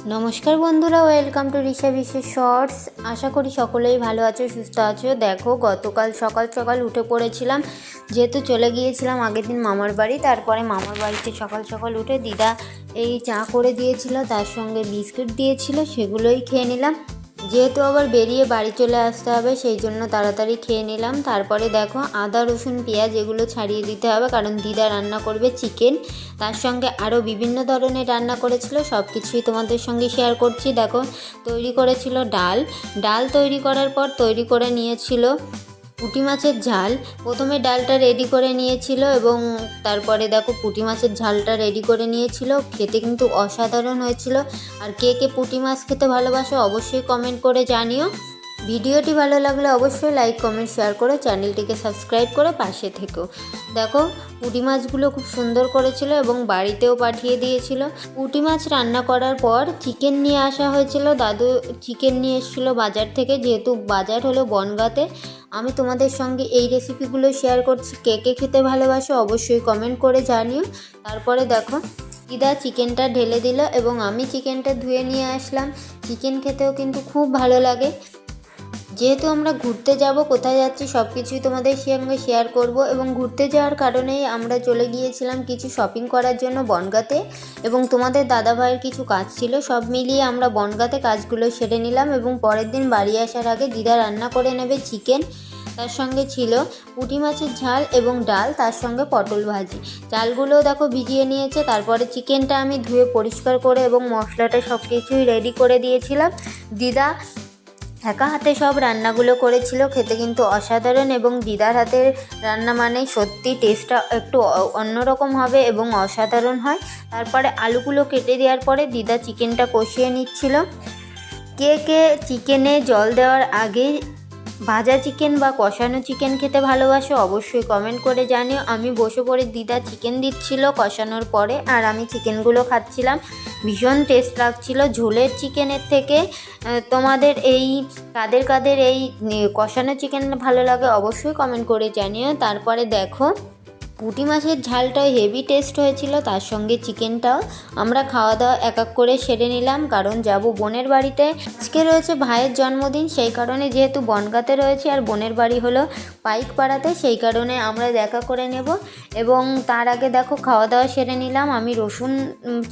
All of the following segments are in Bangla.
নমস্কার বন্ধুরা, ওয়েলকাম টু রিশা বিশেষ শর্টস। আশা করি সকলেই ভালো আছো, সুস্থ আছো। দেখো, গতকাল সকাল সকাল উঠে পড়েছিলাম, যেহেতু চলে গিয়েছিলাম আগের দিন মামার বাড়ি। তারপরে মামার বাড়িতে সকাল সকাল উঠে দিদা এই চা করে দিয়েছিল, তার সঙ্গে বিস্কুট দিয়েছিল, সেগুলোই খেয়ে নিলাম। যেহেতু আবার বেরিয়ে বাড়ি চলে আসতে হবে, সেই জন্য তাড়াতাড়ি খেয়ে নিলাম। তারপরে দেখো, আদা রসুন পেঁয়াজ এগুলো ছাড়িয়ে দিতে হবে, কারণ দিদা রান্না করবে চিকেন। তার সঙ্গে আরও বিভিন্ন ধরনের রান্না করেছিল, সব কিছুই তোমাদের সঙ্গে শেয়ার করছি। দেখো, তৈরি করেছিল ডাল তৈরি করার পর তৈরি করে নিয়েছিল পুঁটি মাছের ঝাল। প্রথমে ডালটা রেডি করে নিয়েছিল এবং তারপরে দেখো পুঁটি মাছের ঝালটা রেডি করে নিয়েছিল। খেতে কিন্তু অসাধারণ হয়েছিল। আর কে কে পুঁটি মাছ খেতে ভালোবাসো অবশ্যই কমেন্ট করে জানিও। ভিডিওটি ভালো লাগলে অবশ্যই লাইক কমেন্ট শেয়ার করে চ্যানেলটিকে সাবস্ক্রাইব করে পাশে থেকো। দেখো, পুঁটি মাছগুলো খুব সুন্দর করেছিল এবং বাড়িতেও পাঠিয়ে দিয়েছিল। পুঁটি মাছ রান্না করার পর চিকেন নিয়ে আসা হয়েছিল। দাদু চিকেন নিয়ে এসেছিলো বাজার থেকে, যেহেতু বাজার হলো বনগাঁতে। আমি তোমাদের সঙ্গে এই রেসিপিগুলো শেয়ার করছি। কে কে খেতে ভালোবাসো অবশ্যই কমেন্ট করে জানিও। তারপরে দেখো, দিদা চিকেনটা ঢেলে দিল এবং আমি চিকেনটা ধুয়ে নিয়ে আসলাম। চিকেন খেতেও কিন্তু খুব ভালো লাগে। যেহেতু আমরা ঘুরতে যাব, কোথায় যাচ্ছি সব কিছুই তোমাদের সঙ্গে শেয়ার করব। এবং ঘুরতে যাওয়ার কারণেই আমরা চলে গিয়েছিলাম কিছু শপিং করার জন্য বনগাঁতে, এবং তোমাদের দাদাভাইয়ের কিছু কাজ ছিল। সব মিলিয়ে আমরা বনগাঁতে কাজগুলো সেরে নিলাম এবং পরের দিন বাড়ি আসার আগে দিদা রান্না করে নেবে চিকেন। তার সঙ্গে ছিল পুঁটি মাছের ঝাল এবং ডাল, তার সঙ্গে পটল ভাজি। চালগুলোও দেখো ভিজিয়ে নিয়েছে। তারপরে চিকেনটা আমি ধুয়ে পরিষ্কার করে এবং মশলাটা সব কিছুই রেডি করে দিয়েছিলাম। দিদা একা হাতে সব রান্নাগুলো করেছিল। খেতে কিন্তু অসাধারণ, এবং দিদার হাতের রান্না মানেই সত্যি টেস্টটা একটু অন্যরকম হবে এবং অসাধারণ হয়। তারপরে আলুগুলো কেটে দেওয়ার পরে দিদা চিকেনটা কষিয়ে নিচ্ছিল। কে কে চিকেনে জল দেওয়ার আগে ভাজা চিকেন বা কষানো চিকেন খেতে ভালোবাসো অবশ্যই কমেন্ট করে জানিও। আমি বসে পড়ে দিদা চিকেন দিচ্ছিল কষানোর পরে, আর আমি চিকেনগুলো খাচ্ছিলাম। ভীষণ টেস্ট লাগছিল ঝোলের চিকেনের থেকে। তোমাদের কাদের এই কষানো চিকেন ভালো লাগে অবশ্যই কমেন্ট করে জানিও। তারপরে দেখো, পুঁটি মাছের ঝালটাও হেভি টেস্ট হয়েছিল, তার সঙ্গে চিকেনটাও। আমরা খাওয়া দাওয়া এক এক করে সেরে নিলাম, কারণ যাব বোনের বাড়িতে। আজকে রয়েছে ভাইয়ের জন্মদিন, সেই কারণে যেহেতু বনগাঁতে রয়েছে আর বোনের বাড়ি হলো পাইকপাড়াতে, সেই কারণে আমরা দেখা করে নেব। এবং তার আগে দেখো, খাওয়া দাওয়া সেরে নিলাম। আমি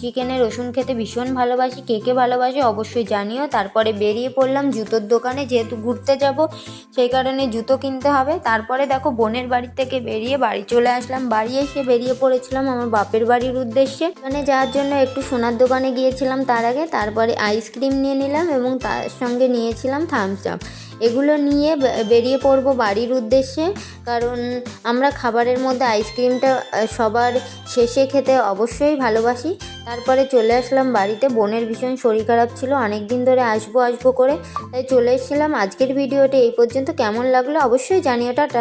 চিকেনে রসুন খেতে ভীষণ ভালোবাসি। কে কে ভালোবাসে অবশ্যই জানিও। তারপরে বেরিয়ে পড়লাম জুতোর দোকানে, যেহেতু ঘুরতে যাব সেই কারণে জুতো কিনতে হবে। তারপরে দেখো, বোনের বাড়ি থেকে বেরিয়ে বাড়ি চলে আসলাম। বাড়ি এসে বেরিয়ে পড়েছিলাম আমার বাপের বাড়ির উদ্দেশ্যে। ওখানে যাওয়ার জন্য একটু সোনার দোকানে গিয়েছিলাম তার আগে। তারপরে আইসক্রিম নিয়ে নিলাম এবং তার সঙ্গে নিয়েছিলাম থামস আপ। এগুলো নিয়ে বেরিয়ে পড়বো বাড়ির উদ্দেশ্যে, কারণ আমরা খাবারের মধ্যে আইসক্রিমটা সবার শেষে খেতে অবশ্যই ভালোবাসি। তারপরে চলে আসলাম বাড়িতে। বোনের ভীষণ শরীর খারাপ ছিল, অনেক দিন ধরে আসবো করে, তাই চলে এসেছিলাম। আজকের ভিডিওটা এই পর্যন্ত। কেমন লাগলো অবশ্যই জানিও। টাটা।